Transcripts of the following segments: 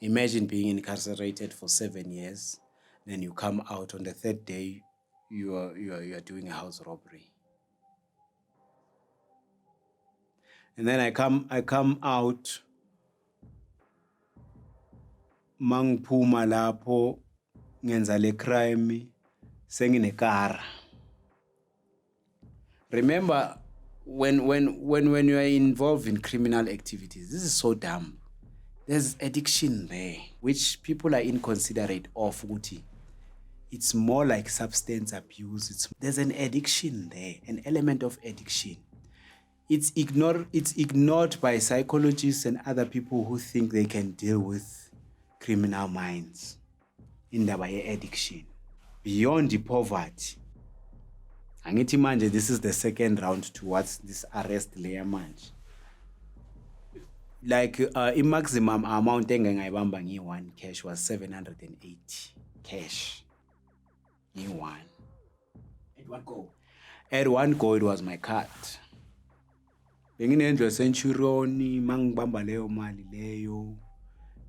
Imagine being incarcerated for 7 years, then you come out on the third day, you are doing a house robbery. And then I come out, mangiphuma lapho ngenza le crime senginekara. Remember, when you are involved in criminal activities, this is so dumb. There's addiction there, which people are inconsiderate of. It's more like substance abuse. There's an addiction there, an element of addiction. It's ignored by psychologists and other people who think they can deal with criminal minds in the addiction. Beyond the poverty. Angithi manje, this is the second round towards this arrest layer manje. Like maximum amount engangayibamba ngi-1 cash was 780 cash. Ngi-1. At one go? At one go, it was my card. Benginendlu Centurion, mangibamba leyo mali leyo.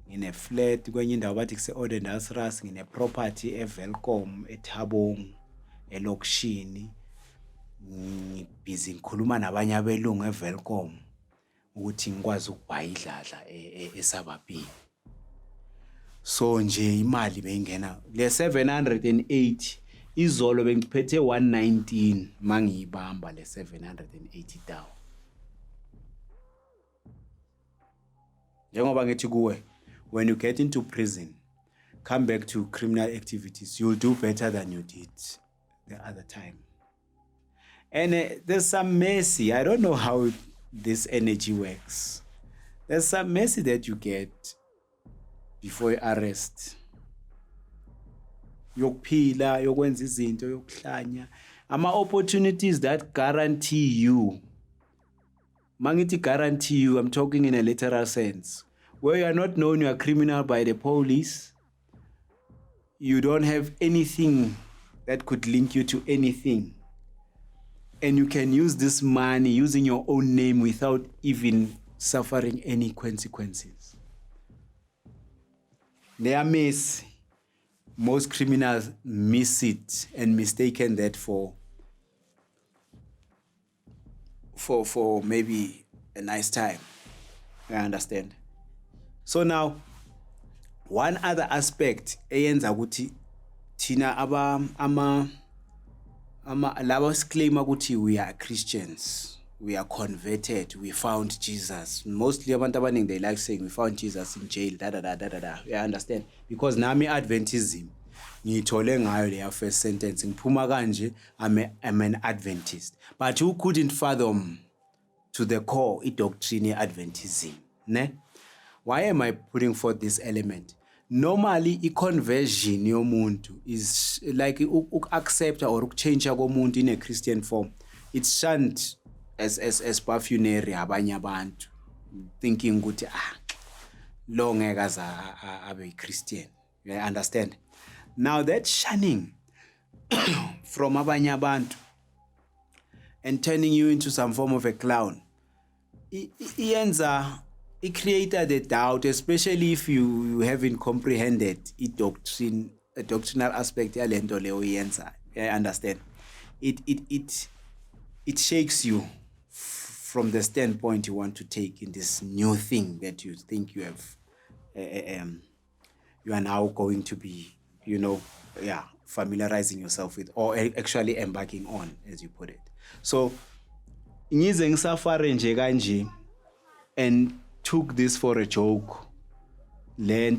Ngine flat kwenye indawo bathi kuse-Ordnance Ras, ngine property eVelcom eThabong elokishini. Ngibhizi ngikhuluma nabanye abelungu eVelcom ukuthi ngikwazi ukubhaya idladla eSabapini. So nje imali beyingena le 780, izolo bengiphethe 119 mangiyibamba le 780,000. Njengoba ngithi kuwe, when you get into prison, come back to criminal activities, you'll do better than you did the other time. And there's some mercy. I don't know how this energy works. There's some mercy that you get before you arrest. Yokuphila, yokwenza izinto, yokuhlanya. Ama-opportunities that guarantee you. Mangiti guarantee you, I'm talking in a literal sense. Where you are not known, you are criminal by the police. You don't have anything that could link you to anything. And you can use this money using your own name without even suffering any consequences. They are miss. Most criminals miss it and mistaken that for maybe a nice time. I understand. So now, one other aspect eyenza ukuthi thina laba claim ukuthi we are Christians, we are converted, we found Jesus. Mostly abantu abaningi they like saying we found Jesus in jail, da da da da da da. You understand? Because nami Adventism ngithole ngayo leya first sentence, ngiphuma kanje, I'm an Adventist. But who couldn't fathom to the core doctrine Adventism, ne? Why am I putting forth this element? Normally, conversion yomuntu is like accept or change komuntu in a Christian form. It's shunned as puffunery abanye abantu, thinking ukuthi lo ngeke abe Christian. You understand? Now that shunning from abanye abantu and turning you into some form of a clown, it created a doubt, especially if you haven't comprehended a doctrinal aspect. I understand. It shakes you from the standpoint you want to take in this new thing that you think you have. You are now going to be, familiarizing yourself with, or actually embarking on, as you put it. So, ngize ngisafare nje kanje and took this for a joke. I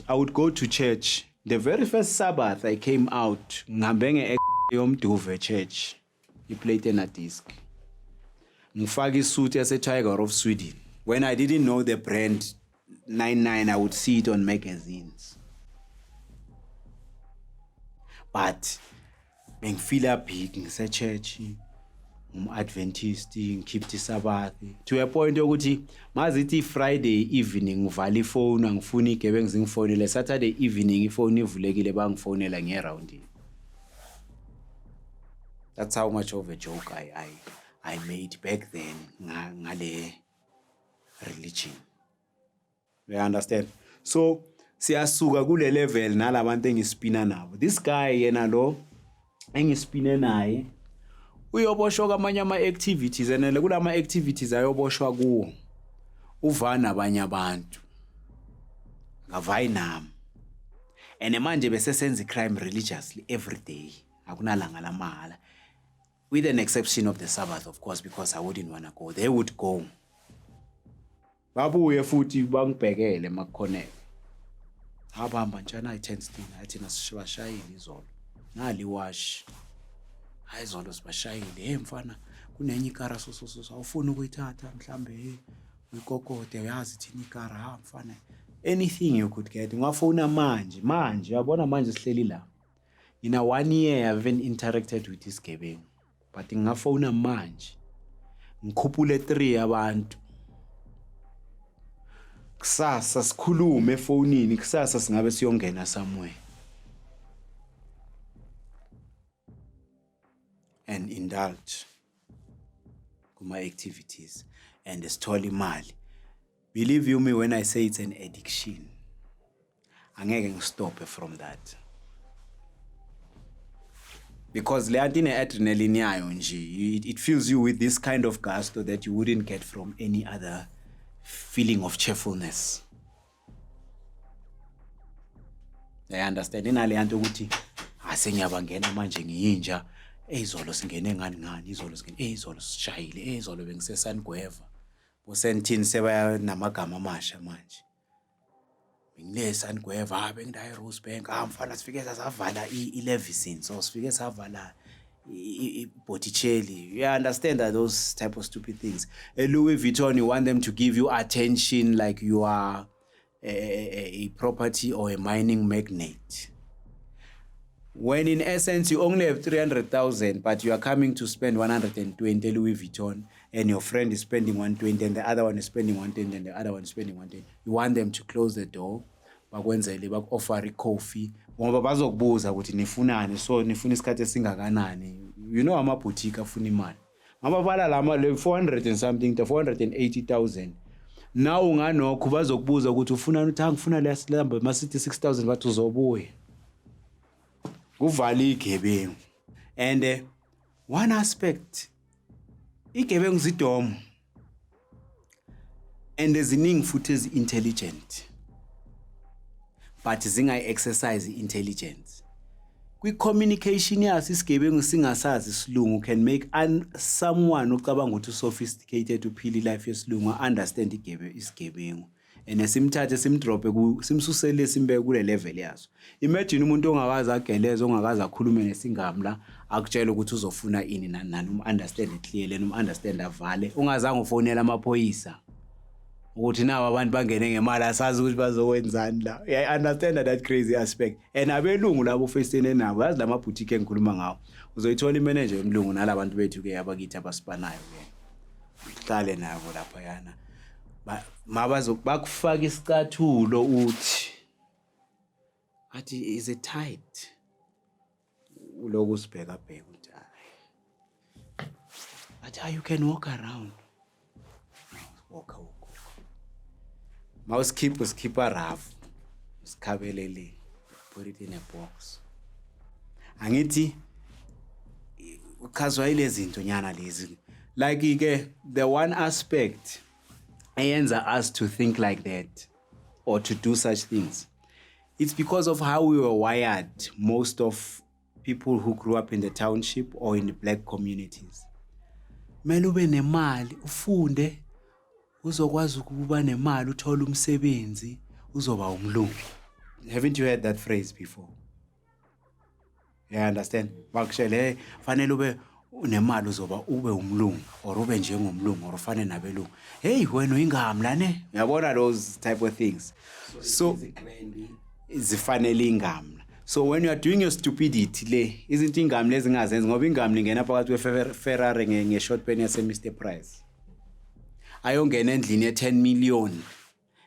would go to church. The very first Sabbath I came out, ngihambenge yomduve church. He played in a disc. Ngifake suit as a Tiger of Sweden. When I didn't know the brand 99, I would see it on magazines. But ngifila big ngise church. Adventist, keep the Sabbath, to a point ukuthi mazithi Friday evening ngivala ifone, angifuni igebe ngizingifonele. Saturday evening ifone ivulekile bangifonela ngeround. That's how much of a joke I made back then ngale religion. You understand? So siyasuka kule level nalabantu engispina nabo. This guy yena lo engispine naye uyoboshwa kwamanye ama-activities and kulama activities ayoboshwa kuwo uva nabanye abantu ngavayi nami and manje bese senza crime religiously every day akunalanga lamahala with an exception of the Sabbath of course because I wouldn't want to go. They would go babuye futhi bangibhekele makukhoneka abamba njana i-10 athina sibashayile izolo nali wash hayi izolo sibashayile mfana kunenye ikara sososo awufuni ukuyithatha mhlambe uyikokode uyazi thina ikara mfana anything you could get ungafona manje uyabona manje sihleli la in a 1 year I haven't interacted with this gebengu but ngingafona manje ngikhuphule 3 abantu kusasa sikhulume efonini kusasa singabe siyongena somewhere and indulge kuma activities and sithola imali. Believe you me when I say it's an addiction. Angeke ngistop from that. Because le anti adrenaline yayo nje it fills you with this kind of gusto that you wouldn't get from any other feeling of cheerfulness. I understand inale yanto ukuthi asengiyabangena manje ngiyinja izolo singene ngani izolo singene izolo sishayile izolo bengisesangweva bosentini sebaya namagama amasha manje ngile sangweva bengidayi Rosebank mfana sifike savala i-Levisine so sifike savala i-Botticelli. You understand that those type of stupid things. Louis Vuitton, you want them to give you attention like you are a property or a mining magnate. When in essence you only have 300,000, but you are coming to spend 120 Louis Vuitton, and your friend is spending 120, and the other one is spending 110, and the other one is spending 110. You want them to close the door, bakwenzele offer coffee. Ngoba bazokubuza ukuthi nifunani so nifuna isikhathi esingakanani. You know amaboutique afuna imali. Ngaba bala lama 400 and something to 480,000. Now unganokho bazokubuza ukuthi ufuna uthanga ufuna lesilamba masithi 6,000 bathi uzobuya. Kuvali igebengu. And one aspect igebengu zidomo. And eziningi futhi ezi-intelligent. But zingayi-exercise intelligence. Kwi-communication yaso isigebengu singasazi isilungu can make someone ocabanga ukuthi sophisticated uphila life yesilungu understand isigebengu and simthathe simdrope simsusele simbeke kule level yaso. Imagine umuntu ongakazi ageleza ongakazi akhulume nesingami la akutshela ukuthi uzofuna ini nani understand clearly and understand avale ungazange ufonela amaphoyisa ukuthi nawo abantu bangene ngemali asazi ukuthi bazokwenzani la. I understand that crazy aspect and abelungu labo fesene nabo yazi lama boutique engikhuluma ngawo uzoyithola imanager yomlungu nalabantu bethu ke abakithi abasipanayo ke uhlale nabo lapha yana bakufaka isicathulo uthi athi is it tight uloku sibheka uthi athi you can walk around walk mouse keep a rough usikhabelele put it in a box angithi ukhazwa ilezi zinto nyana lezi like ke the one aspect eyenza us to think like that or to do such things it's because of how we were wired. Most of people who grew up in the township or in the black communities mele ube nemali ufunde uzokwazi ukuba nemali uthola umsebenzi uzoba umlungu. Haven't you heard that phrase before? You understand? Bakushele fanele ube unemali uzoba ube umlungu or ube njengomlungu or ufane nabelungu. Hey wena uyingami la ne? Uyabona those type of things. So izifanele ingami. So when you are doing your stupidity le izinto ingami lezi ngazenzi ngoba ingami lingena phakathi kweFerrari ngeshort pen yase Mr Price. Ayongena endlini ye10 million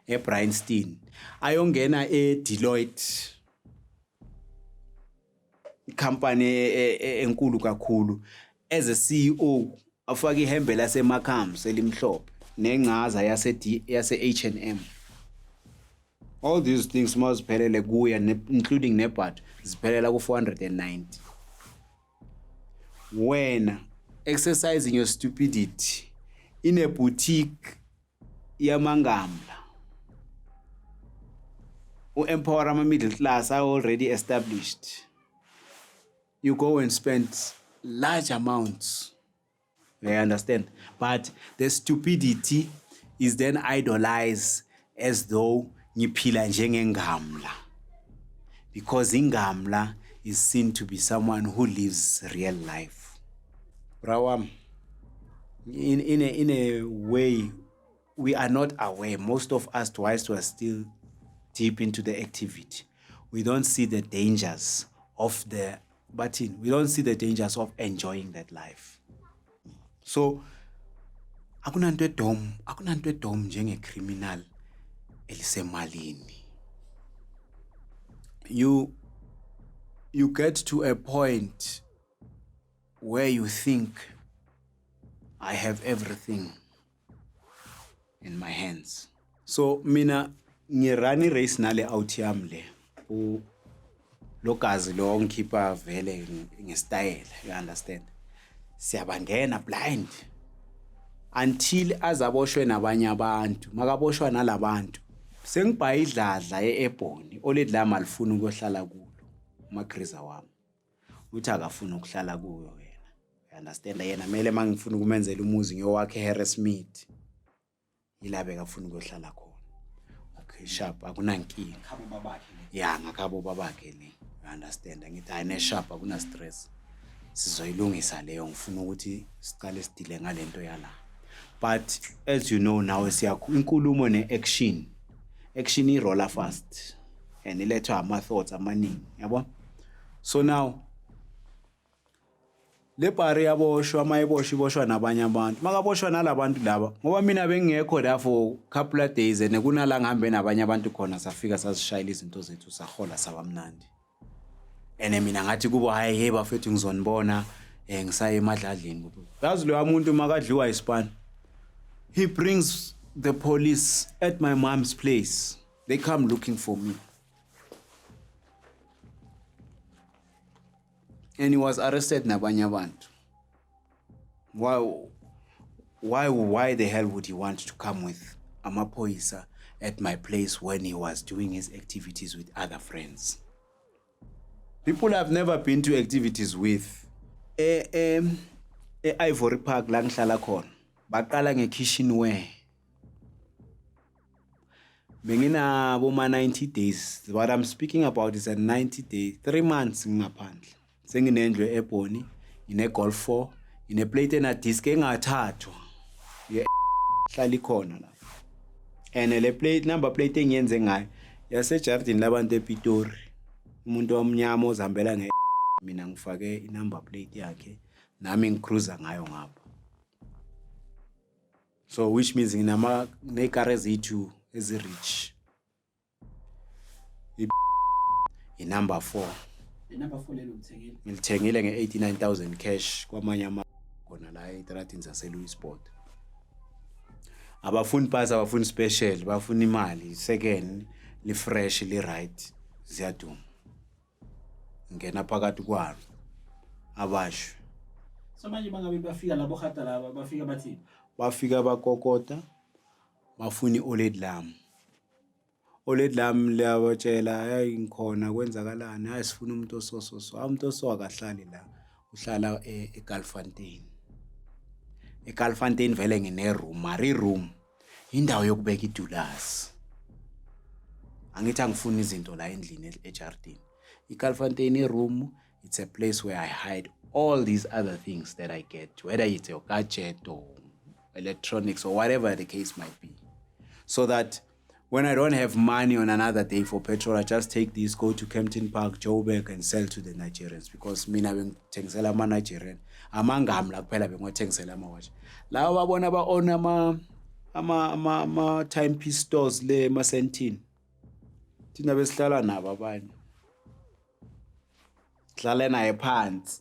eBryanstein ayongena eDeloitte company enkulu kakhulu as a CEO afaka ihembe laseMakhams elimhlophe nengaza yase H&M All these things maziphelele kuya including nebhat ziphelela ku-490. Wena exercising your stupidity in a boutique yamangamla, empower ama-middle class are already established, you go and spend large amounts. You understand? But the stupidity is then idolized as though ngiphila njengengamla, because ingamla is seen to be someone who lives real life. Brawam, in a way, we are not aware. Most of us, whilst we are still deep into the activity, we don't see the dangers of we don't see the dangers of enjoying that life. So, akunanto edom njenge-criminal elisemalini. You get to a point where you think, I have everything in my hands. So mina ngirani race nale out yami le lokazi lo ngikhipha vele ngestyle, you understand? Siyabangena blind until azaboshwe nabanye abantu. Makaboshwa nalabantu sengibhaye idladla eEbhoni oledlama alifuna ukuhlala kulo uMagriza wami uthi akafuna ukuhlala kuyo wena, you understand? Yena mele mangifuna ukumenzela umuzi ngiyowakhe Harrismith ilabe kafuna ukuhlala khona. Okay, sharp, akunankinga. Khabo babakhe. Yeah, ngakhabo babakhe le, you understand? Ngithi ayine sharp, akuna stress. Sizoyilungisa leyo, ngifuna ukuthi siqale sidile ngalento yala. But as you know now, inkulumo ne-action i-roller fast and ilethwa ama-thoughts amaningi, yabo? So now le pari yaboshwa iboshwa nabanye abantu. Makaboshwa nalabantu laba, ngoba mina bengekho la for couple of days and kunala ngihambe nabanye abantu khona safika sasishayela izinto zethu sahola sabamnandi. And mina ngathi kubo hayi hey bafethu ngizonibona ngisaye emadladleni kubo. Yazi lo umuntu makadliwa ispan, he brings the police at my mom's place. They come looking for me. And he was arrested nabanye abantu. Why the hell would he want to come with amaphoyisa at my place when he was doing his activities with other friends? People I've never been to activities with. Ivory Park la ngihlala khona baqala nge-kitchen wear. Bengina boma 90 days. What I'm speaking about is a 90 days, 3 months ngaphandle. Senginendlu eEbhoni, ine-golf 4, ine-plate ena-disc engathathwa. Hlala ikhona la. And le plate, number plate engiyenze ngayo yasejardini labantu ePitori. Umuntu omnyama ozihambela mina ngifake i-number plate yakhe nami ngicruiser ngayo ngapha. So which means nginama-car ezithu ezi-rich. I-number 4. Number 4 lelo ngilithengile nge-89,000 cash kwamanye khona la etratini zase-Louisburg. Abafuni pass, abafuni special, bafuna imali second li-fresh li-right ziyaduma. Ngena phakathi kwalo abasho. So manje bangabe bafika labo khata laba bafika bathini? Bafika bakokota bafuni oledlam. Oledlam liyawatshela hayi ngikhona kwenzakalani, hayi sifuna umuntu osososo. Umuntu oso akahlali la, uhlala eGalfontein. eGalfontein vele ngine-room, mari room indawo yokubeka idulasi. Angithi angifuni izinto la endlini ejardini. iGalfontein room, it's a place where I hide all these other things that I get, whether it's a gadget or electronics or whatever the case might be. So that when I don't have money on another day for petrol, I just take this, go to Kempton Park, Joburg, and sell to the Nigerians. Because mina bengithengisela ama-Nigerian. Amangamla kuphela bengithengisela ama-watch. Lawa babona ba-own ama-timepiece stores le emasentini. Thina besihlala nabo abanye. Sihlala naye phansi.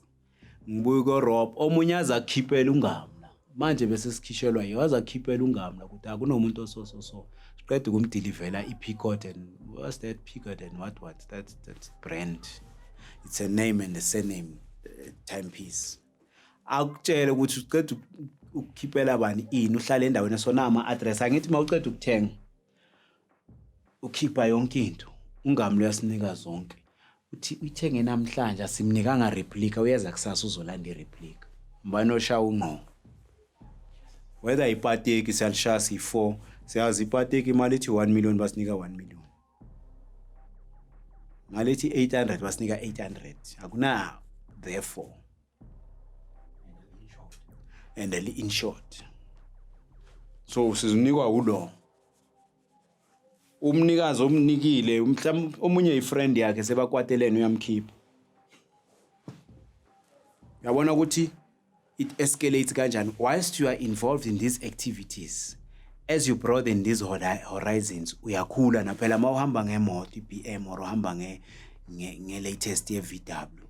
Ngibuye ko-Rob. Omunye azakhiphela ungamla. Manje bese sikhishelwa yiyo azakhiphela ungamla ukuthi akunomuntu osososo. Siqeda ukumdelivela iPicot and what's that bigger than what? That's brand. It's a name and a surname timepiece. Akutshele ukuthi uqeda ukukhiphela bani ini uhlala endaweni esona ama-address angithi mawuqeda ukuthenga ukhipha yonke into ungamlo yasinika zonke uthi uyithenge namhlanje asimnikanga replica uyeza kusasa uzolanda ireplica mbani oshaya unqo whether ipateki siyalishaya si4 siyazi ipateki imali ethi 1 million basinika 1 million imali ethi 800 basinika 800 akuna therefore and in short so sizinikwa ulo umnikazi omnikile mhlawumbe omunye ifriend yakhe sebakwatelene uyamkhipha yabona ukuthi it escalates kanjani whilst you are involved in these activities as you broaden these horizons uyakhula naphela mawuhamba ngemoto iBM or uhamba nge-latest ye-VW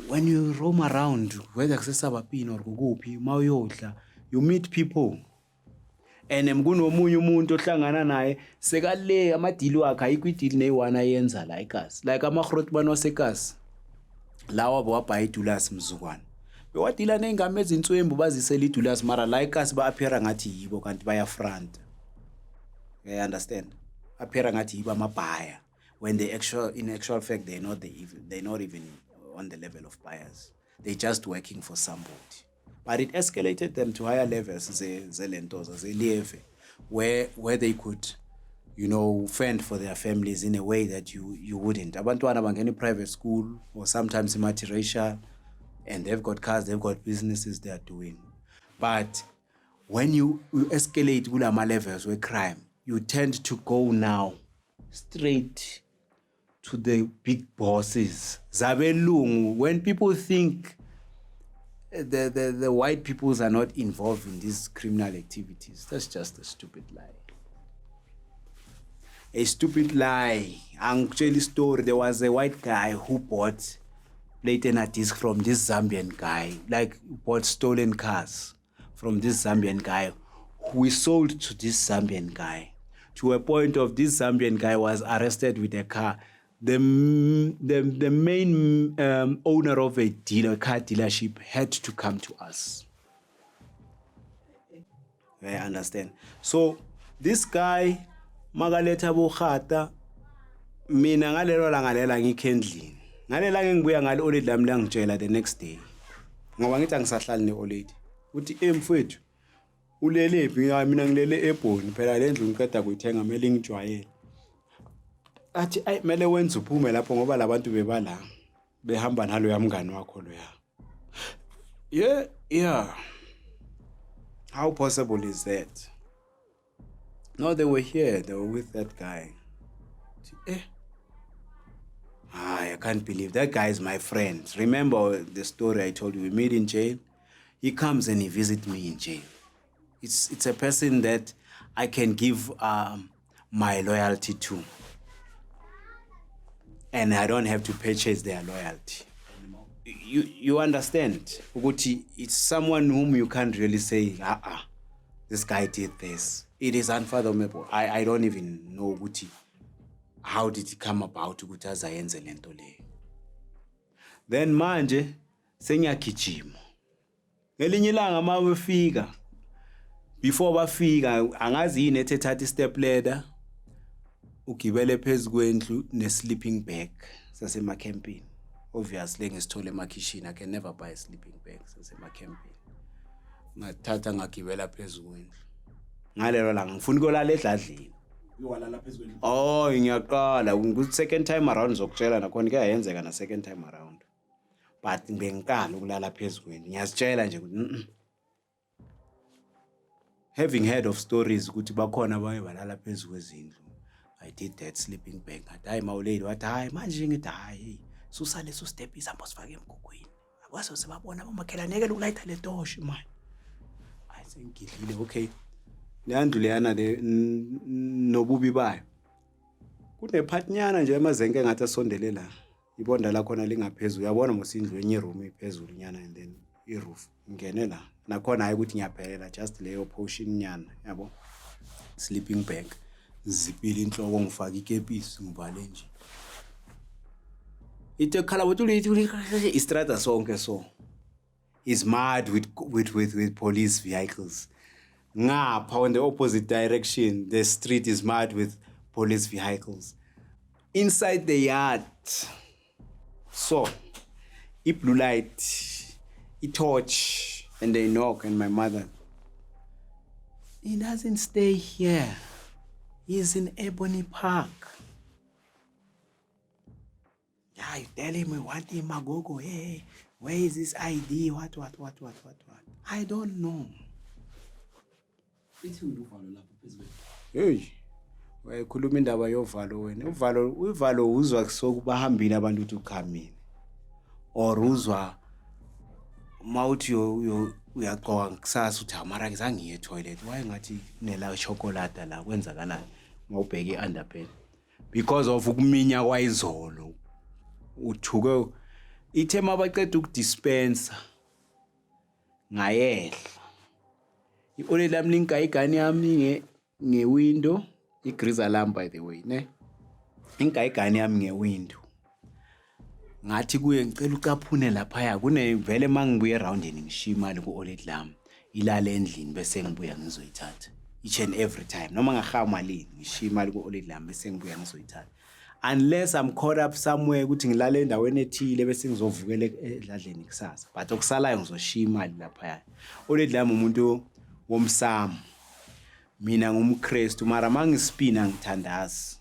when you roam around whether kusesabapini or kukuphi mawuyodla you meet people and kunomunye umuntu ohlangana naye sekale amadili wakhe ayikwideal neyi1 ayenza la eKasi like amagrotbani waseKasi lawa bawabhaye iDulas mzukwana bewadila nezingame ezinswembu bazisela iDulas mara la eKasi ba-appeara ngathi yibo kanti baya front you understand appeara ngathi yibo amabhaya when they in actual fact they're not even on the level of buyers they're just working for somebody. But it escalated them to higher levels, zelentoza, zeleve, where they could, fend for their families in a way that you wouldn't. Abantwana bangena private school or sometimes multiracial, and they've got cars, they've got businesses they are doing. But when you escalate kulama levels with crime, you tend to go now straight to the big bosses. Zabelungu, when people think the white peoples are not involved in these criminal activities, that's just a stupid lie. A stupid lie. Actually, story. There was a white guy who bought latent disc from this Zambian guy, like bought stolen cars from this Zambian guy, who we sold to this Zambian guy, to a point of this Zambian guy was arrested with a car. The main owner of a car dealership had to come to us. I understand. So this guy, Magaleta Bokhata, mina ngalelo langa lela ngikhendlini. Ngalela ngibuya ngale old lami la ngitshela the next day. Ngoba ngithi angisahlali neold. Uthi mfethu ulelephi mina ngilele eBhoni phela le ndlu ngiqeda kuyithenga mele ngijwayele. Athi ay mele wenza uphume lapho ngoba labantu bebala behamba nalo yamngani wakho lo ya. Yeah. How possible is that? No, they were here. They were with that guy. I can't believe that guy is my friend. Remember the story I told you? We meet in jail. He comes and he visits me in jail. It's a person that I can give my loyalty to. And I don't have to purchase their loyalty. You understand? Uguti, it's someone whom you can't really say, this guy did this. It is unfathomable. I don't even know Uguti. How did it come about ukuthi azayenze lento le? Then manje sengiyagijima. Ngelinye ilanga mabefika, before bafika angazi yini ethethatha step ladder ugibele phezulu kwendlu ne sleeping bag sasemacampini. Obviously ngisithole emakhishini, I can never buy a sleeping bag sasemacampini. Ngathatha ngagibela phezulu kwendlu. Ngalelo langa ngifuna ukolala edladleni. Uyalala phezulu kwendlu. Oh, ngiyaqala ukuthi second time around zokutshela nakhona kuyayenzeka na second time around. But ngibenkala ukulala phezulu kwendlu. Ngiyazitshela nje ukuthi having heard of stories ukuthi bakhona abaye balala phezulu kwezindlu. I did that sleeping bag. Hayi mawuledi wathi hayi manje ngithi hayi susa leso step isamba sifake emgugwini. Akwazi sebabona bomakhelane ke lokulayitha le toshi man. Hayi sengidlile okay. Leandlu leyana le nobubi bayo. Kunephathnyana nje emazenke ngathi asondele la. Ibonda la khona lingaphezulu. Uyabona mosindlu enye room iphezulu nyana and then iroof. Ngene la. Nakhona hayi ukuthi ngiyaphelela just leyo portion nyana, yabo. Sleeping bag. zipile inhloko ngifaka ikepisi ngivale nje ite khala bothi istrata sonke so is mad with police vehicles ngapha on the opposite direction the street is mad with police vehicles inside the yard so blue light torch and they knock and my mother he doesn't stay here he's in Ebony Park. Yeah, you tell him we want him Magogo. Hey, where is his ID? What? I don't know. Hey, wayekhuluma indaba yovalo wena. Uvalo uzwa kusoku bahambile abantu to come in. Or uzwa mawuthi uyaqoka kusasa uthi amara ngizangiye toilet. Why ngathi nela chocolate la kwenzakalani? Mawubheke underpen. Because of ukuminya kwayizolo. Uthuke ithema baqeda ukudispensa ngayehla iole lami linka igani yami ngewindow igrease alarm by the way ne inka igani yami ngewindow ngathi kuye ngicela ukaphune lapha ya kune vele mangibuye aroundini ngishiya imali ku-olet lami ilale endlini bese ngibuya ngizoyithatha each and every time noma ngahawa malini ngishiya imali ku-olet lami bese ngibuya ngizoyithatha unless I'm caught up somewhere ukuthi ngilale endaweni ethile bese ngizovukela edladleni kusasa but okusalayo ngizoshiya imali lapha ya olet lami umuntu womsamo mina ngumKristu mara mangispina ngithandaza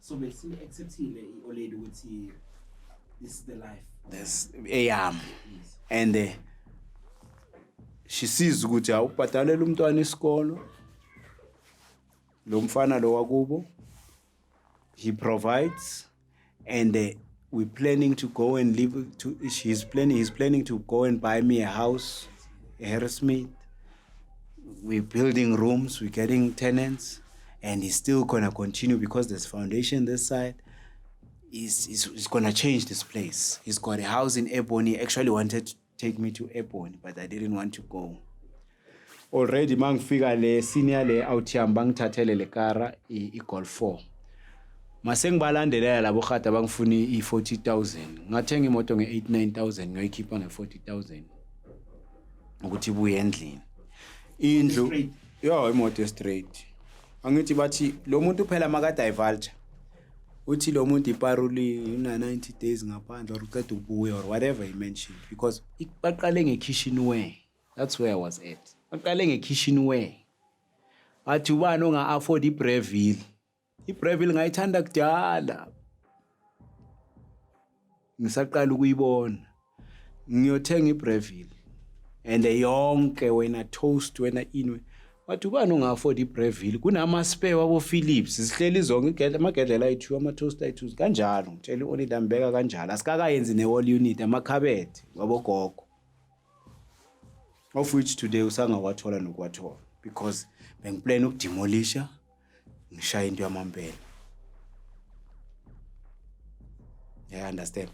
so basically acceptile i-olet ukuthi this is the life this and she sees ukuthi awubhadalela umntwana isikolo lo mfana lo wakubo he provides and we're planning to go and live he's planning to go and buy me a house Harrismith. We're building rooms, we're getting tenants, and he's still gonna continue because there's foundation this side. He's gonna change this place. He's got a house in Ebony. He actually wanted to take me to Ebony, but I didn't want to go. Already mangifika le senior le awuthiyamba ngithathele le kara i-Golf 4. Mase ngibalandelela labo khata bangifuni i-40,000. Ngathenga imoto nge-89,000 ngoyikhipha nge-40,000. Ukuthi ibuye endlini. Indlu imoto straight. Angithi bathi lo muntu phela maka divulge. Uthi lo muntu iparuli una 90 days ngaphandle or uqeda ubuye or whatever he mentioned because baqale ngekitchen wear. That's where I was at. Baqale ngekitchen wear. Athi ubani onga afford iBreville. iBreville ngayithanda kudala. Ngisaqala ukuyibona. Ngiyothenga iBreville. And yonke wena toast wena inwe. Wathi ubani onga afford iBreville kunama spare wabo Philips sihleli zonke amagedlela ayi2 ama toast ayi2 kanjalo ngitshela uOnid ambeka kanjalo asikakayenzi ne-wall unit amakhabethe wabogogo. Of which today usangawathola nokwathola because bengiplan ukudemolisha ngishaya into yamampela. I understand.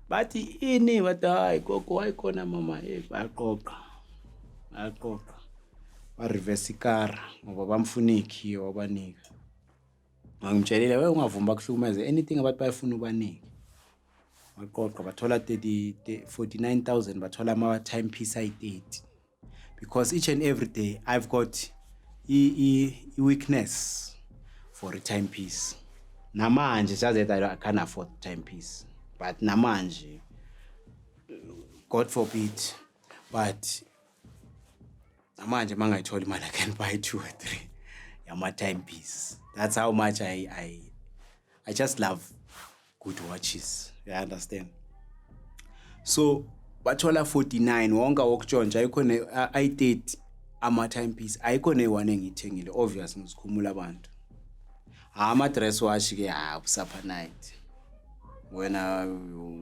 But ini wathi hayi gogo wayikhona mama bayaqoqa. Ba reverse car ngoba bamfuna ikhiyo wabanika. Ngimtshelile we ungavumba kuhlukumeze anything abantu bayifuna ubanike. Baqoqa bathola 49,000 bathola ama timepiece ayi30 because each and every day I've got a weakness for a timepiece. Namanje saze I can't afford timepiece but namanje God forbid but namanje mangayithola imali I can buy 2 or 3 yama timepiece. That's how much I just love good watches. You understand? So bathola 49 wonke wokutshontsha ayikho ne i30 ama timepiece ayikho ne1 engithengile obvious ngisikhumula abantu. Ama dress watch ke usapha night. Wena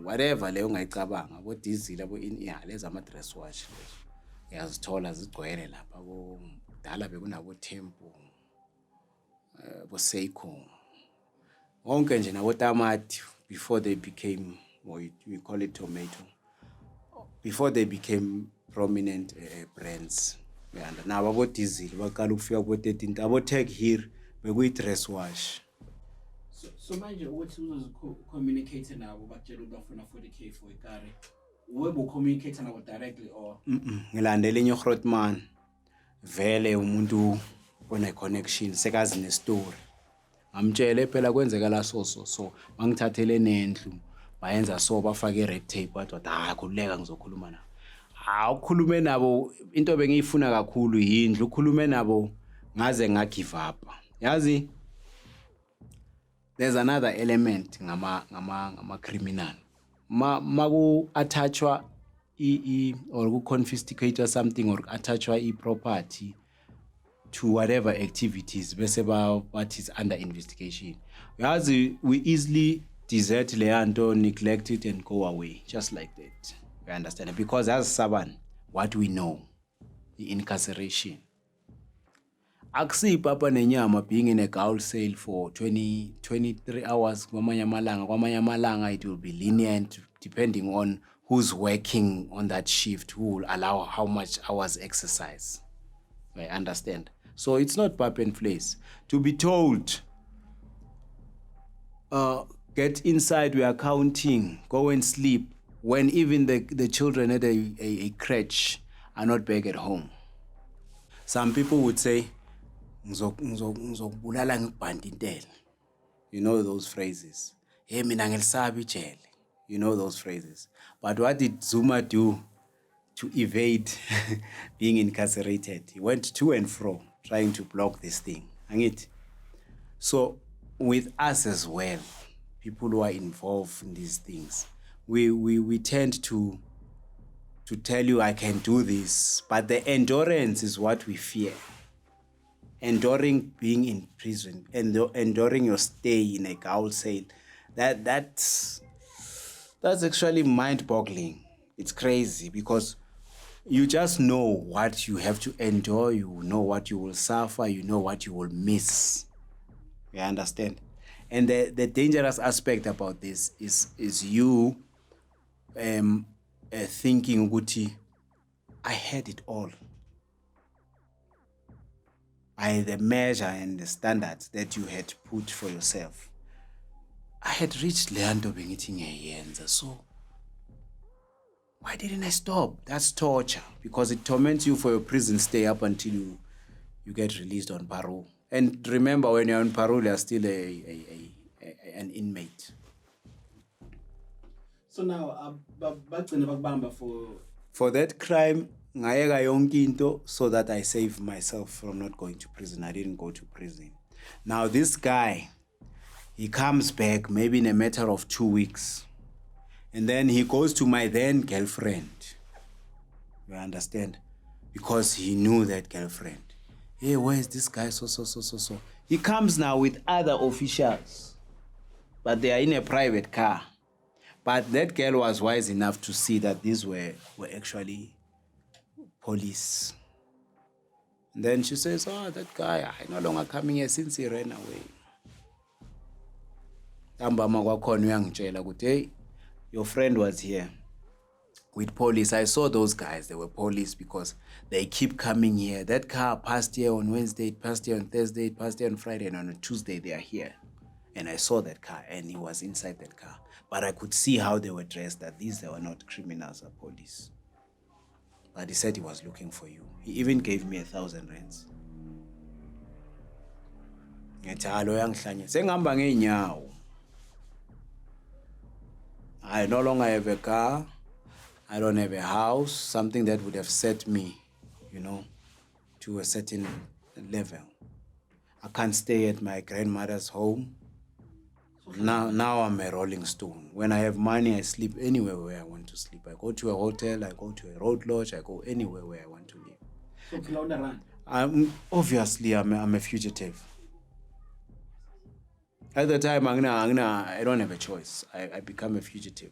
whatever le ungayicabanga abo diesel abo leza ama dress watch lezo. Yazithola zigcwele lapha kudala bekunabo Tempo bo Seiko. Wonke nje nabo tamati before they became what we call it tomato. Before they became prominent brands. And now abo diesel baqala ukufika ku 13 abo tag here bekuyi-dress wash. So manje ukuthi uzozi-communicate nabo bakutshela ukuthi bafuna 40K for ikari, webe-communicate nabo directly or Ngilandela enye uGrotman, vele umuntu one-connection, sekazi ne-story. Ngamtshela phela kwenzeka la so bangithathele nendlu bayenza so bafake red tape wathi khululeka ngizokhuluma nabo. Ukhulume nabo into bengiyifuna kakhulu yindlu, ukhulume nabo ngaze ngagive up. Yazi there's another element ngama criminal. Maku attachwa or ku confiscate something or attachwa property to whatever activities bese what is under investigation. Yazi we easily desert leyanto, neglect it and go away just like that. You understand? Because as Saban, what we know, the incarceration. Aksi papa nenyama being in a gaol cell for 23 hours, kwamanye amalanga it will be lenient depending on who's working on that shift, who will allow how much hours exercise. I understand. So it's not pap and place. To be told, get inside, we are counting, go and sleep, when even the children at a crèche are not back at home. Some people would say, ngizokubulala ngikubhanda intela. You know those phrases. Hey, mina ngilisabi ijele. You know those phrases. But what did Zuma do to evade being incarcerated? He went to and fro trying to block this thing. Angit? So with us as well, people who are involved in these things, we tend to tell you I can do this, but the endurance is what we fear. Enduring being in prison, enduring your stay in a gaol cell, that's actually mind-boggling. It's crazy because you just know what you have to endure, you know what you will suffer, you know what you will miss. You understand? And the dangerous aspect about this is you thinking, Guti, I had it all. By the measure and the standards that you had put for yourself. I had reached Leandro Bengiting, so why didn't I stop? That's torture, because it torments you for your prison stay up until you get released on parole. And remember, when you're on parole, you're still an inmate. So now, for that crime, ngayeka yonke into so that I save myself from not going to prison. I didn't go to prison. Now this guy, he comes back maybe in a matter of 2 weeks. And then he goes to my then girlfriend. You understand? Because he knew that girlfriend. Hey, where is this guy? So. He comes now with other officials. But they are in a private car. But that girl was wise enough to see that these were actually police. And then she says, that guy, I no longer coming here since he ran away. Hey, your friend was here with police. I saw those guys, they were police because they keep coming here. That car passed here on Wednesday, it passed here on Thursday, it passed here on Friday, and on a Tuesday they are here. And I saw that car and he was inside that car. But I could see how they were dressed, that they were not criminals or police. But he said he was looking for you. He even gave me 1,000 rands. I no longer have a car. I don't have a house, something that would have set me, to a certain level. I can't stay at my grandmother's home. Now I'm a rolling stone. When I have money, I sleep anywhere where I want to sleep. I go to a hotel, I go to a road lodge, I go anywhere where I want to live. So obviously, I'm a fugitive. At the time, I don't have a choice. I become a fugitive.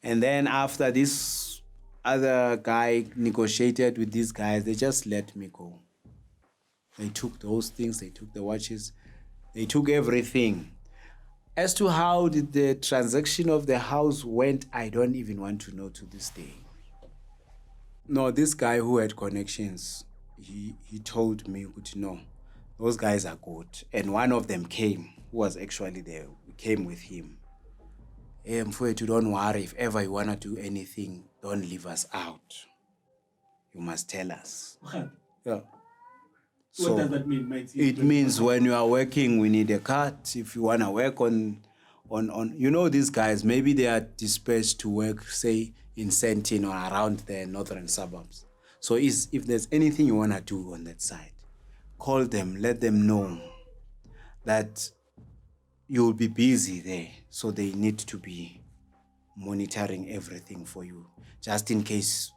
And then after this other guy negotiated with these guys, they just let me go. They took those things, they took the watches, they took everything. As to how did the transaction of the house went, I don't even want to know to this day. No, this guy who had connections, he told me, no, Those guys are good. And one of them came, who was actually there. We came with him. Hey, Mfowethu, don't worry. If ever you want to do anything, don't leave us out. You must tell us. Yeah. What does that mean, mate? It means when you are working, we need a cut. If you want to work on, these guys, maybe they are dispersed to work, say, in Sentin or around the northern suburbs. So if there's anything you want to do on that side, call them, let them know that you'll be busy there. So they need to be monitoring everything for you. Just in case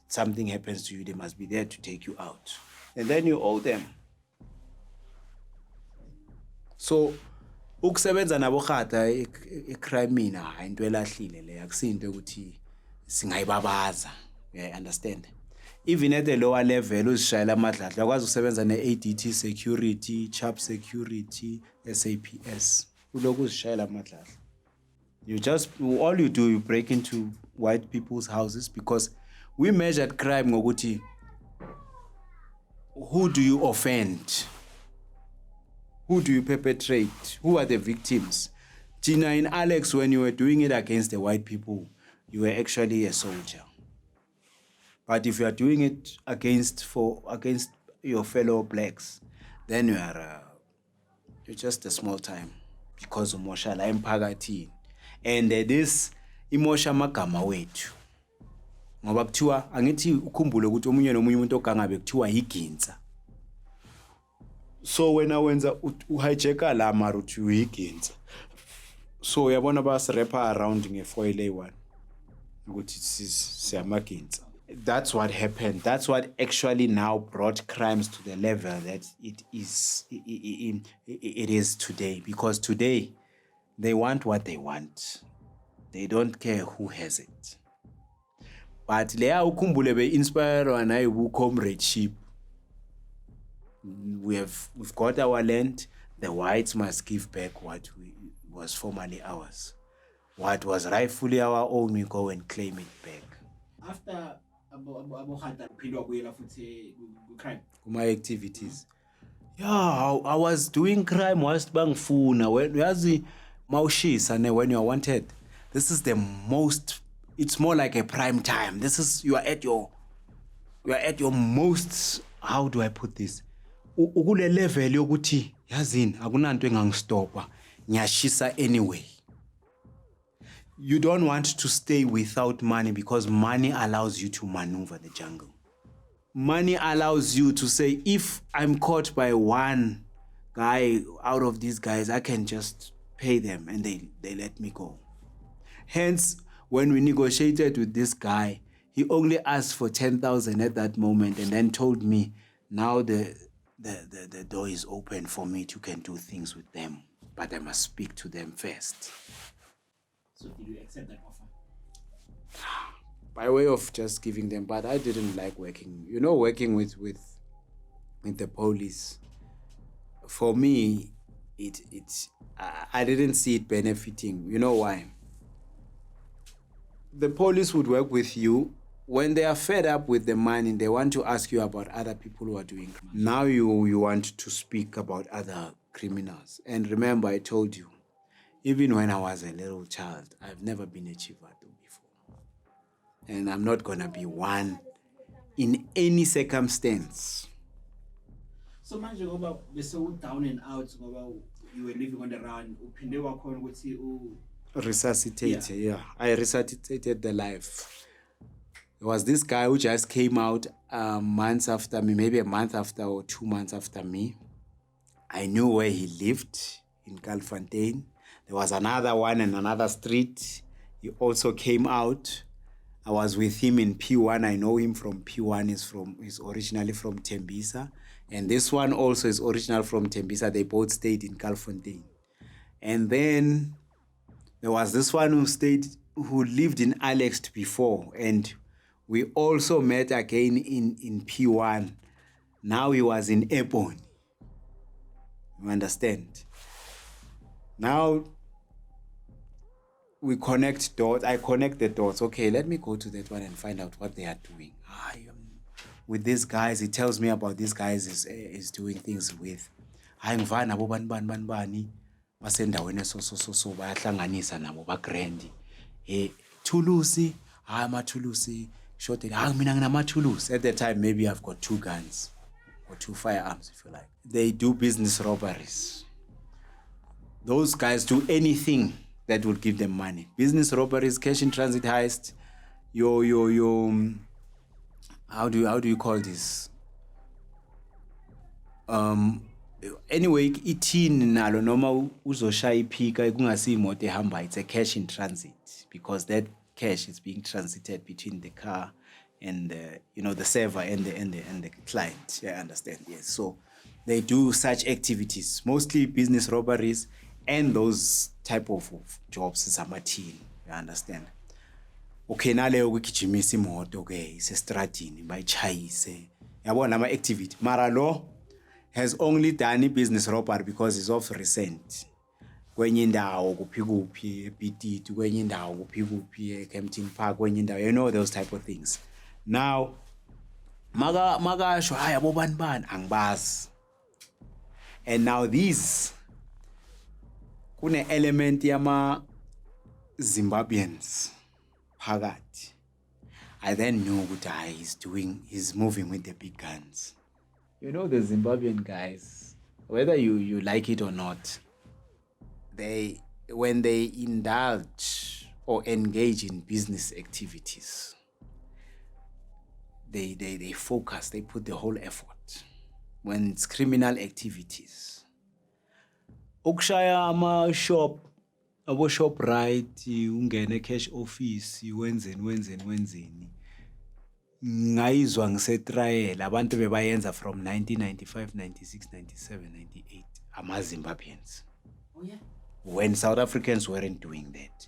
something happens to you, they must be there to take you out. And then you owe them. So ukusebenza nabo khata ecrime na into elahlile le akusinto ukuthi singayibabaza. Yeah, understand? Even at the lower level uzishayela amadladla akwazi ukusebenza ne-ADT security, CHAP security, SAPS. Uloku uzishayela amadladla. All you do, you break into white people's houses because we measured crime ngokuthi who do you offend? Who do you perpetrate? Who are the victims? Tina and Alex, when you were doing it against the white people, you were actually a soldier. But if you are doing it against your fellow blacks, then you're just a small time because of Moshala emphakathini. And this imosha magama wethu. Ngoba kuthiwa angithi ukhumbule ukuthi omunye nomunye umuntu ogangabe kuthiwa yiginza. So when I wenza uhijacka la mara uthi uyiginza. So uyabona basirapper around ngefoil A1 ukuthi siyamaginza. That's what happened. That's what actually now brought crimes to the level that it is today. Because today, they want what they want. They don't care who has it. But leya ukhumbule be-inspire na comradeship. We've got our land. The whites must give back what was formerly ours. What was rightfully our own, we go and claim it back. After crime. My activities. Yeah, I was doing crime whilst bangfuna. When yazi mawushisa when you are wanted. This is the most. It's more like a prime time. You are at your most. How do I put this? Ukule level yokuthi yazini akunanto engangistopa ngiyashisa anyway. You don't want to stay without money because money allows you to maneuver the jungle. Money allows you to say, if I'm caught by one guy out of these guys, I can just pay them and they let me go. Hence, when we negotiated with this guy, he only asked for 10,000 at that moment and then told me, now the door is open for me to can do things with them, but I must speak to them first. So did you accept that offer? By way of just giving them, but I didn't like working. Working with the police. For me, I didn't see it benefiting. You know why? The police would work with you when they are fed up with the money. They want to ask you about other people who are doing crime. Now you want to speak about other criminals. And remember, I told you, even when I was a little child, I've never been a chivato before. And I'm not going to be one in any circumstance. So manje ngoba bese down and out ngoba you were living on the run, uphinde wakhona ukuthi resuscitate, yeah. I resuscitated the life. There was this guy who just came out months after me, maybe a month after or 2 months after me. I knew where he lived in Galfontein. There was another one in another street. He also came out. I was with him in P1. I know him from P1. He's originally from Tembisa. And this one also is original from Tembisa. They both stayed in Galfontein. And then there was this one who lived in Alex before. And we also met again in P1. Now he was in Ebony. You understand? Now we connect dots. I connect the dots. Okay, let me go to that one and find out what they are doing. With these guys, he tells me about these guys is doing things with. hayi ngivana nabo bani basendaweni so bayahlanganisa nabo ba grand thulusi hayi amathulusi shorted hayi mina nginamathulusi. At the time maybe I've got 2 guns or 2 firearms if you like. They do business robberies. Those guys do anything that will give them money. Business robberies, cash in transit heist, how do you call this? Anyway, ithini nalo noma uzoshaya iphika kungasi imoto ehamba, it's a cash in transit because that cash is being transited between the car and the server and the client. Yeah, I understand. Yes. So they do such activities, mostly business robberies and those type of jobs zamathini. You understand? Okay, naleyo ukugijimisa imoto ke isestradini bayichayise. Yabona ama activity. Mara lo has only done business robbery because it's of recent. Kwenye indawo kuphi eBTT, kwenye indawo kuphi eKempton Park, kwenye indawo, you know, those type of things. Now makasho hayi abo bani angibazi. And now these kune element yama Zimbabweans phakathi. I then knew ukuthi he's moving with the big guns. You know, the Zimbabwean guys, whether you like it or not, when they indulge or engage in business activities, they focus, they put the whole effort. When it's criminal activities, ukushaya abo shop right, ungene cash office, wenzeni. Ngayizwa ngisetrial abantu bebayenza from 1995, 96, 97, 98 ama-Zimbabweans. Oh yeah. When South Africans weren't doing that.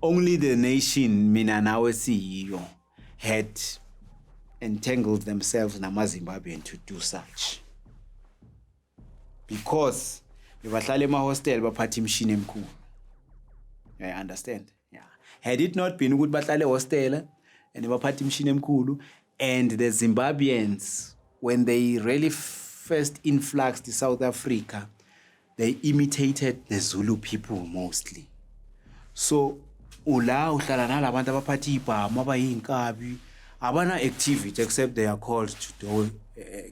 Only the nation, mina nawe CEO, had entangled themselves nama-Zimbabwean to do such. Because bebahlala ema-hostel baphatha imishini emkhulu. I understand? Yeah. Had it not been ukuthi bahlale hostel and baphatha imishini emkhulu, and the Zimbabweans, when they really first influxed South Africa, they imitated the Zulu people mostly. So ula uhlala nalabantu abaphatha ibhamu abayinkabi abana activity except they are called to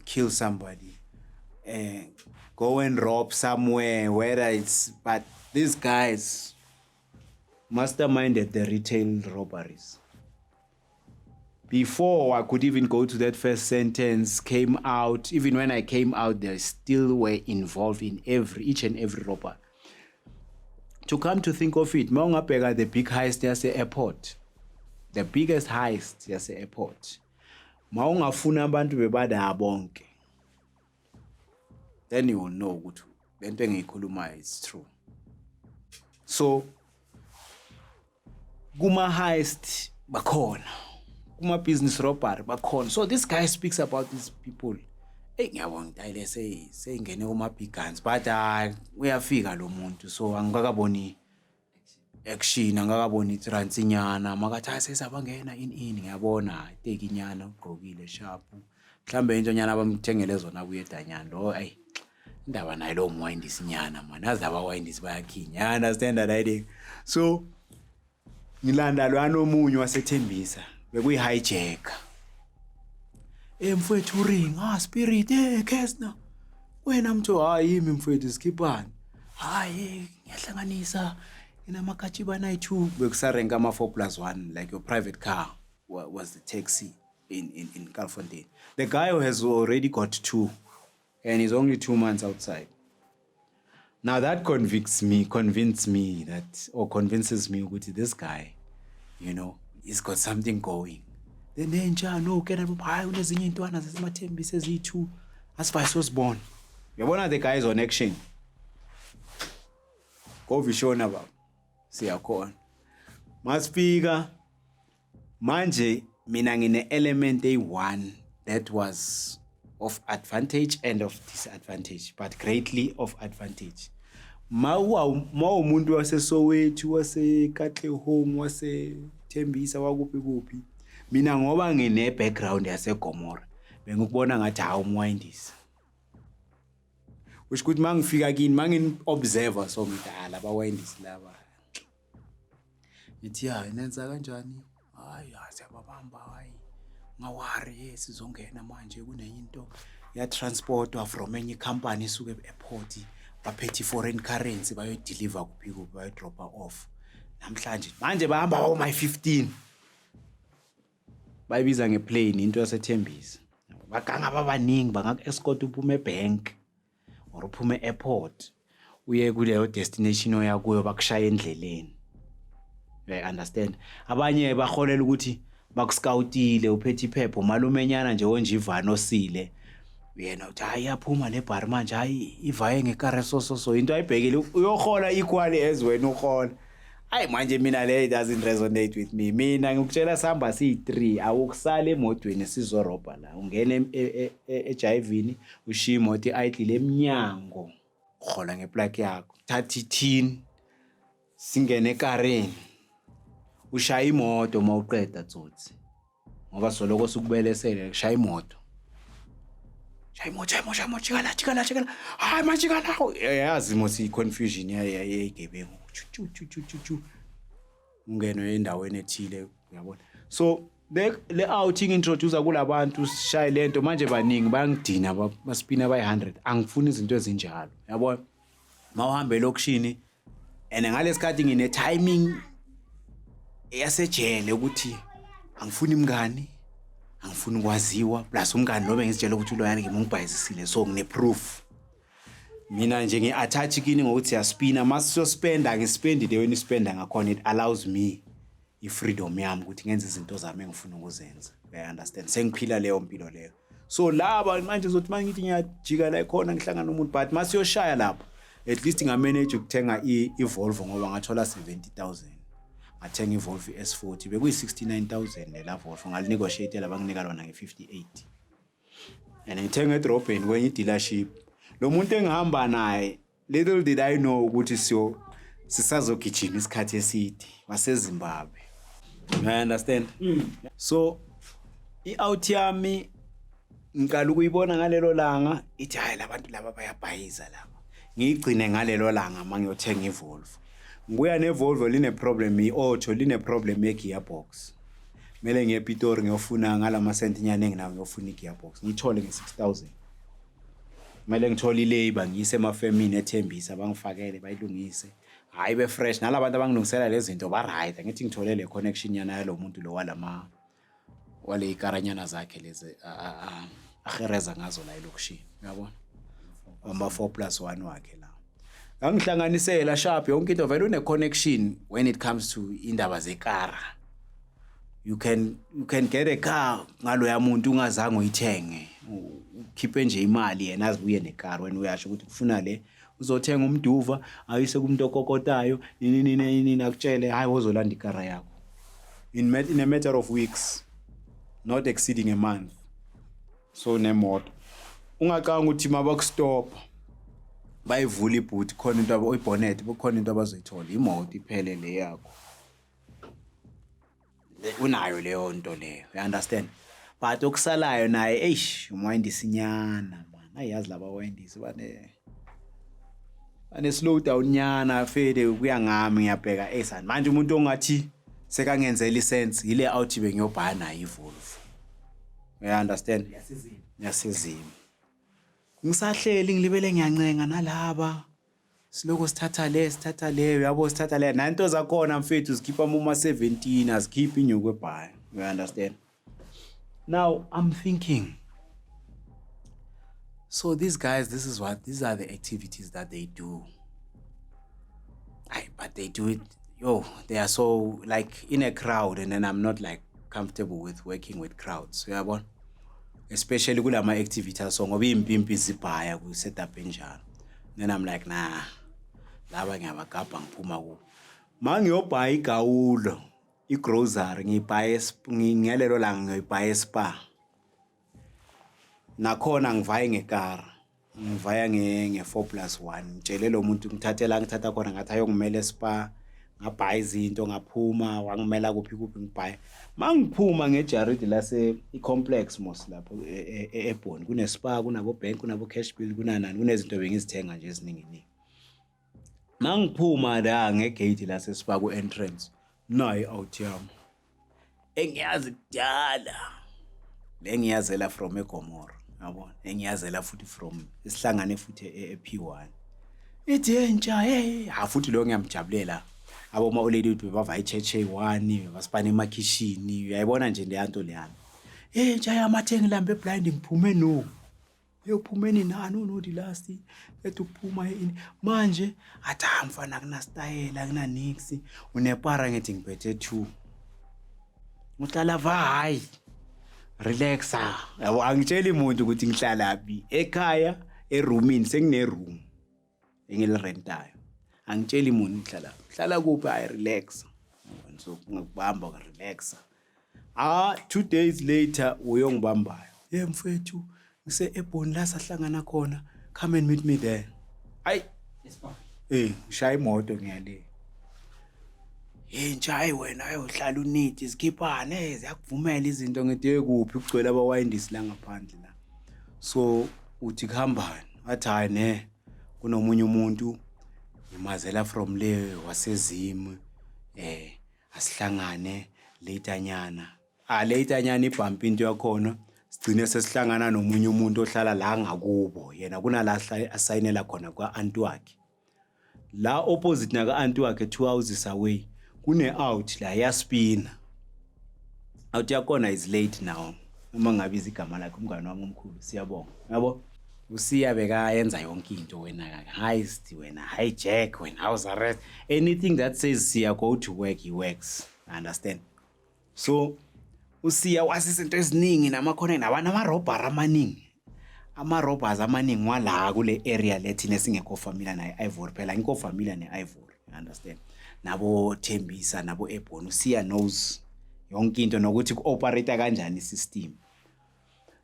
kill somebody, go and rob somewhere, whether it's, but these guys masterminded the retail robberies. Before I could even go to that first sentence, came out, even when I came out, they still were involved in each and every robbery. To come to think of it, mawungabheka the big heist yase-airport, the biggest heist yase-airport, mawungafuna abantu bebada bonke, then you will know ukuthi lento engiyikhulumayo is true. So kuma heist bakhona, kuma business robbery bakhona. So this guy speaks about these people. Hey, ngiyabona ngidayile seyingene kuma big guns, but uyafika lo muntu, so angikakaboni action, angikakaboni transinyana, makathi sesabangena in ngiyabona take inyana ugqokile sharp, mhlambe into nyana abamthengele zona buye edanyana lo, ayi indaba nayo lo mwindisi nyana man, azi abawindisi bayakhinya. I understand that idea. So ngilanda lwana omunye wasethembisa bekuyi hijacker. Mfowethu ring, spirit, Kesna. Wena mtho hayi yimi mfowethu sikhipani. Hayi ngiyahlanganisa inamakhachiba nayi2 bekusarenka ama 4+1 like your private car was the taxi in Calfontaine. The guy who has already got 2 and he's only 2 months outside. Now that convinces me that, or convinces me ukuthi this guy, you know, he's got something going. Then no kena hayi unezinye intwana zasemathembisa ezi2 asifase was-born. Yabona the guys on action. Go vishona baba. Siyakhona. Masifika manje mina ngine element A1 that was of advantage and of disadvantage, but greatly of advantage. Ma umuntu waseSoweto, waseKatlehong, waseThembisa, wakuphi mina ngoba ngine background yaseGomora bengikubona ngathi hawu umwindisi. Usho ukuthi mangifika kini mangini-observer so ngithi laba wayendisi laba ngithi nenza kanjani hayi siyababamba hayi ngawari sizongena manje kunenye into ya-transportwa from enye company isuke e-airport baphethe i-foreign currency bayoyi-deliver kuphi bayoyi-dropha off namhlanje manje bahamba my-15 bayibiza ngeplane into yaseThembisa baganga babaningi bangaku-escort uphume ebank or uphume e-airport uye kuleyo destination oya kuyo bakushaya endleleni. You understand? Abanye baholela ukuthi bakuscoutile uphethe iphepha umalumenyana nje onje ivani osile yena uthi hayi yaphuma le bar manje hayi ivaye ngekare so into ayibhekile uyohola equally as wena uhola. Hayi manje mina le doesn't resonate with me. Mina ngikutshela sihamba siyi3 awukusala emotweni sizorobha la ungena ejayivini ushiya imoto idle eminyango uhola ngeplug yakho thatha ithini singene ekareni ushaya imoto mawuqeda tsotsi ngoba soloko sikubelesele shaya imoto jikala hayi majikala yazi mosi confusion yayigebengu chu ungene endaweni ethile uyabona. So le outing introduce kulabantu sishaya lento manje baningi bayangidina baspina by100 angifuni izinto ezinjalo yabona mawuhambe lokishini and ngalesikhathi ngine timing yasejele ukuthi angifuni imngani angifuni ukwaziwa plus umngani lobe ngizitshela ukuthi uloyana ngimungibhayizisile so ngine proof mina nje ngi-attach kini ngokuthi siyaspina masiyospenda ngispendile wena ispenda ngakhona it allows me i-freedom yami ukuthi ngenze izinto zami engifuna ukuzenza. You understand? Sengiphila leyo mpilo leyo. So laba manje uzothi mangithi ngiyajika la khona ngihlangana nomuntu but masiyoshaya lapho at least ngamanage ukuthenga i-Volvo ngoba ngathola 70,000 ngathenga i-Volvo S40 bekuyi-69,000 la Volvo ngalinegotiate banginika lona nge-58 and ngithenga edrobheni kwenye dealership. Lo muntu engihamba naye little did I know ukuthi sisazogijima isikhathi eside waseZimbabwe. You understand? So i-out yami ngiqala ukuyibona ngalelo langa ithi hayi labantu laba bayabhayiza laba ngigcine ngalelo langa mangiyothenga iVolvo. Ngibuya neVolvo line problem i-auto line problem ye-gearbox. Mele ngiye ePitori ngiyofuna ngalama sentinyane enginawo ngiyofuna i-gearbox ngithole nge-6,000. Mele ngithole ilabor ngiyise emafemini eThembisa bangifakele bayilungise hayi be fresh nalabantu abangilungisela lezi zinto ba right ngithi ngithole le connection yana yalo muntu lo walama wale ikaranyana zakhe lezi ahereza ngazo la elokushini uyabona amba 4+1 wakhe la angihlanganisela sharp yonke into vele une connection when it comes to indaba zekara. You can get a car ngalo yamuntu ungazange uyithenge ukhiphe nje imali yena azibuye nekar wena uyasho ukuthi kufuna le uzothenga umduva ayise kumuntu okokotayo nini akutshele hayi wozolanda ikara yakho in a matter of weeks not exceeding a month. So nemoto ungacanga ukuthi mabakustop bayivula iboot khona into oyibonnet bukhona into abazoyithola imoto iphele le yakho unayo leyo nto leyo. You understand? But okusalayo naye umwayindisinyana man ayazi laba wayindisi bane slow down nyana fede kuya ngami ngiyabheka sani manje umuntu ongathi sekangenzela isense ile out bengiyobhaya nayo iVolvo. You understand? Yasezini ngisahleli ngilibele ngiyancenga nalaba siloko sithatha le yabo sithatha le nanto zakhona mfethu zikhipha uma 17 azikhiphi inyuku ebhaya. You understand? Now I'm thinking, so these guys, these are the activities that they do. But they do it, they are so like in a crowd and then I'm not like comfortable with working with crowds. Yeah, especially kulama activities so ngoba impimpi zibhaya ku setup enjalo. Then I'm like nah. Laba ngiyabagabha ngiphuma ku. Mangiyobhaya igawulo, igrocery ngibhaya ngelelo langa ngiyibhaya Spa. Nakhona ngivaye ngekara. Ngivaya nge 4+1 ngitshele lo muntu ngithatha khona ngathi ayongimela eSpa ngabhaya izinto ngaphuma wangimela kuphi ngibhaya mangiphuma ngejarid lase i-complex mos lapho eBhoni kunespa kunabo bank kunabo cash bill kunanani kunezinto bengizithenga nje eziningi mangiphuma la ngegate lase spa ku entrance nayi out yami engiyazi kudala lengiyazela from eGomora yabona engiyazela futhi from isihlangane futhi eP1 ithi entsha futhi lo ngiyamjabulela aboma olady uthi bava ichurch eyi1 basipana emakhishini uyayibona nje leyanto leyana entsha yamathe ngilambe blind ngiphume no yophumeni nani unodi last ethi ukuphuma manje athi mfana kuna style akuna nix unepara ngithi ngiphethe 2 uhlala hayi relaxa yabo angitshela umuntu ukuthi ngihlala phi ekhaya eroomini sengine room engilirentayo angitshela umuntu ngihlala kuphi I relax so ngikubamba ka relaxa 2 days later uyongibambayo mfethu ngise eBhoni la sahlangana khona come and meet me there hayi ngishaya imoto ngiyale entsha wena ayohlala uniti sikhiphane ziyakuvumela izinto ngithi kuphi ukugcwele abawayindisi la ngaphandle la so uthi kuhambani athi hayi ne kunomunye umuntu ngimazela from le wasezimi asihlangane laternyana laternyana ibhampa into yakhona sigcine sesihlangana nomunye umuntu ohlala la ngakubo yena kunala asayinela khona kwa-anti wakhe la opposite naka-anti wakhe 2 houses away kune-out la yaspina out yakhona is late now uma ngabiza igama lakhe umngane wami omkhulu siyabonga yabo usiya bekayenza yonke into wena heist wena hijack wena house arrest anything that says siya go to work he works understand so usiya wasizinto eziningi namakhona nabana amarobber amaningi ama-robbers amaningi wala kule area lethina singekho familiar naye Ivory phela ngikho familiar ne-Ivory understand nabo Thembisa nabo eBhoni usiya knows yonke into nokuthi ku-operate kanjani system.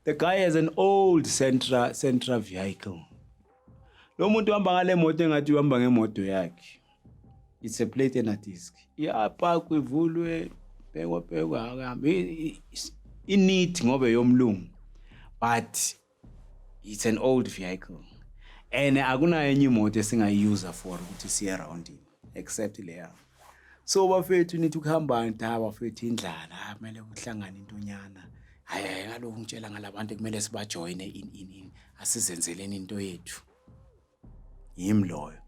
The guy has an old Sentra vehicle. Lo muntu uhamba ngale moto engathi uhamba ngemoto yakhe. It's a plate and a disc. Iyapakwa ivulwe bhekwa akahambi. Ineat ngoba yomlungu. But it's an old vehicle. And akunayo enye imoto esingayuza for ukuthi siye around except leya. So bafethu nithi ukuhamba ntaba bafethu indlala kumele uhlangane intonyana. Hayi ngaloko ngitshela ngalabantu kumele sibajoyine in asizenzeleni into yethu. Yimi loyo.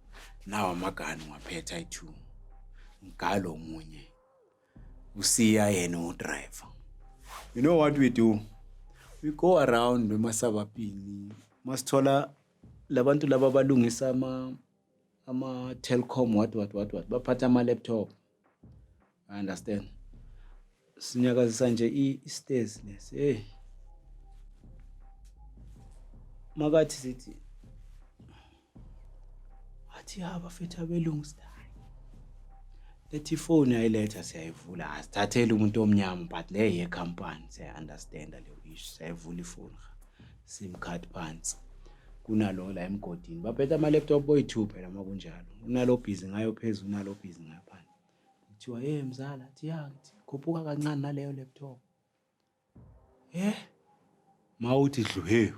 Nawa amagani ngaphetha i2. Ngalo munye. Usiya yena udriver. You know what we do? We go around emasabapini. Masithola labantu laba balungisa ama telecom what baphatha ama laptop. I understand. Sinyakazisa nje i-stairs lesi makathi sithi athi bafethu abelungu style lethi phone ayiletha siyayivula asithathele umuntu omnyama but le ye company siya understand le issue siyayivula ifone sim card phansi kunalo la emgodini baphethe ama laptop boy2 phela makunjalo unalo busy ngayo phezulu unalo busy ngaphansi kuthiwa mzala athi yathi khuphuka kancane naleyo laptop mawuthi dlu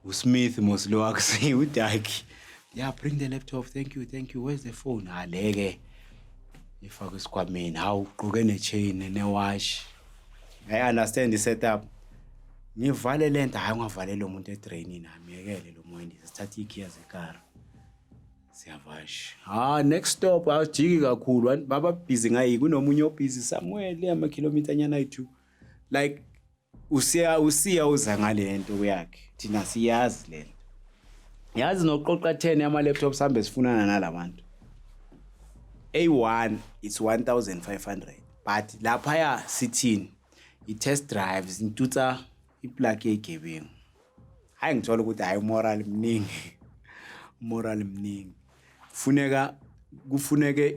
uSmith moslo wakhe uDaki bring the laptop thank you where's the phone aleke ifaka isikhwameni hawu uqoke nechain newash I understand the setup ngivale lento hayi ungavalele umuntu edraini nami yekele lo moyini sithatha ikhiya zekara siyavash next stop awujiki kakhulu baba busy ngayi kunomunye obusy somewhere ama kilometer nyana ayi2 like usiya uza ngale nto yakhe thina siyazi lento yazi noqoqa 10 ama laptops hambe sifunana nalabantu A1 it's 1500 but lapha ya sithini i-test drives intutsa iplug yegebengu hayi ngithola ukuthi hayi moral mningi kufuneke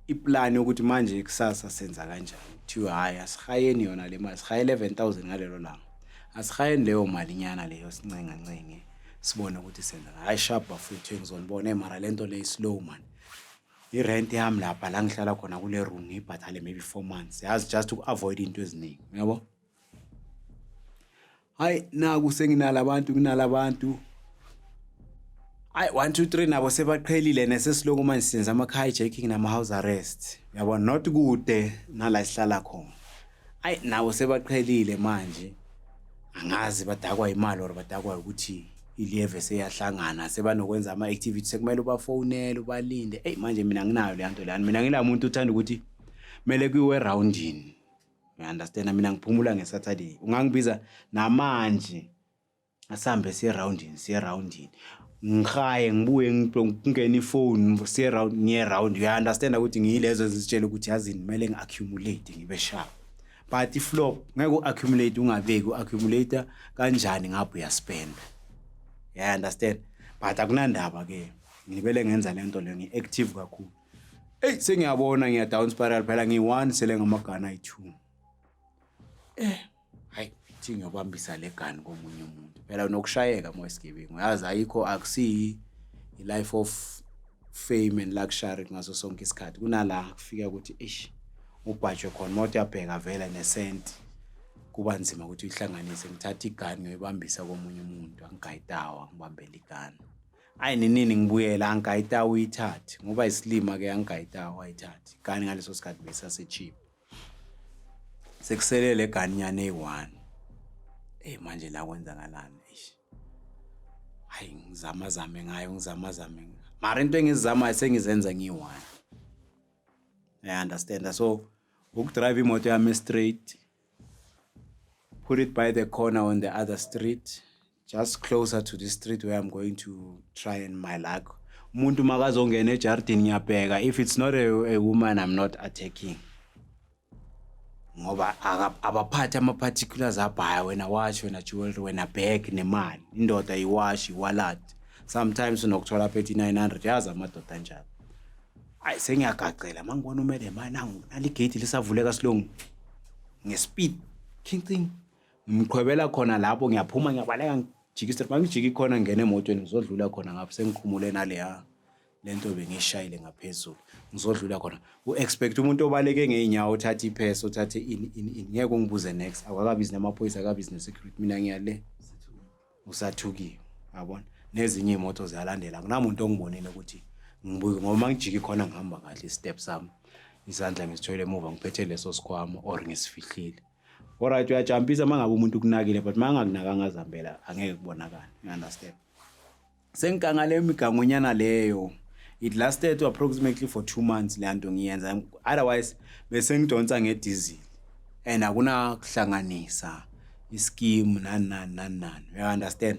iplan ukuthi manje kusasa senza kanjani kuthiwa hayi asihayeni yona le mali sihaye 11000 ngalelo langa asihayeni leyo mali nyana leyo sincenga sibone ukuthi senza hayi sharp bafethu ngizonibona mara lento le slow man i-rent yami lapha la ngihlala khona kule room ngiyibhathale maybe 4 months yazi just uku-avoid into eziningi yabo. Hayi naku kunalabantu hayi 1 2 3 nabo sebaqhelile nesesiloko manje senza ama-hijacking nama-house arrest yabo, not kude nala sihlala khona. Hayi nabo sebaqhelile manje, angazi badakwa imali or badakwa ukuthi ileve seyahlangana sebanokwenza ama-activities sekumele ubafonele ubalinde. Manje mina nginayo leya nto leyana, mina ngila muntu uthanda ukuthi kumele kuyiwe erowundini, you-understand. Mina ngiphumula ngeSaturday, ungangibiza namanje asihambe siye erowundini ngihaye ngibuye ngingena ifoni siye ngiye round, you-understand ukuthi ngiyilezo ezisitshela ukuthi yazini kumele ngi-accumulate ngibe sharp. But i-flop ngeke u-accumulate ungabeki, u-accumulator kanjani ngapha uyaspenda, yeah, understand. But akunandaba-ke, ngibele ngenza le nto leyo, ngi-active kakhulu. Sengiyabona ngiya-down spiral phela ngi-1 sele ngamagana ayi-2. Hayi thi ngiyobambisa le gani komunye umuntu phela unokushayeka moyisigebengu, yazi ayikho, akusiyi i-life of fame and luxury ngaso sonke isikhathi. Kunala kufika ukuthi ubhajwe khona uma uyabheka vela nesenti kuba nzima ukuthi uyihlanganise. Ngithatha igani ngiyoyibambisa komunye umuntu, angigayitawa ngibambela igani. Hayi nini ngibuyela angigayitawa uyithathe ngoba isilima-ke angigayitawa ayithathe igani. Ngaleso sikhathi besase-cheap, sekusele le gani nyana eyi-1. Manje la kwenzakalani? Hayi ngizamazame ngayo mara into engizizamayo sengizenza ngiyi-1, I understand. So ukudrive imoto yami straight, put it by the corner on the other street, just closer to the street where I'm going to try and my luck. Umuntu makazongena ejardini ngiyabheka, if it's not a woman I'm not attacking, ngoba abaphathi ama-particulars abhaya, wena watch, wena jewelry, wena bag nemali. Indoda iwash iwallet, sometimes unokuthola apha 900, yazi amadoda anjalo. Hayi sengiyagacela mangibona umele manje nangu naligate lisavuleka silongu ngespeed king ngimqhwebela khona lapho, ngiyaphuma ngiyabaleka ngijika straight, mangijiki khona ngene emotweni ngizodlula khona ngapha sengikhumule naleya lento bengishayile ngaphezulu, ngizodlula khona. U-expect umuntu obaleke ngeenyawo uthathe iphesi uthathe ini, ngeke ungibuze next, awakabizi namaphoyisa, akabizi ne-security, mina ngiyale usathukiwe, yabona. Nezinye imoto ziyalandela, kunamuntu ongibonile ukuthi ngibuke ngoba mangijiki khona ngihamba kahle step sami, isandla ngisithwele emuva ngiphethe leso sikhwama or ngisifihlile. Alright, uyajampisa mangabe umuntu kunakile, but mangakunakanga azihambela angeke kubonakala, you understand. Sengikangale emigangonyana leyo, it lasted approximately for 2 months le nto ngiyenza, otherwise bese ngidonsa ngediesel and akunakuhlanganisa ischeme nani, you understand.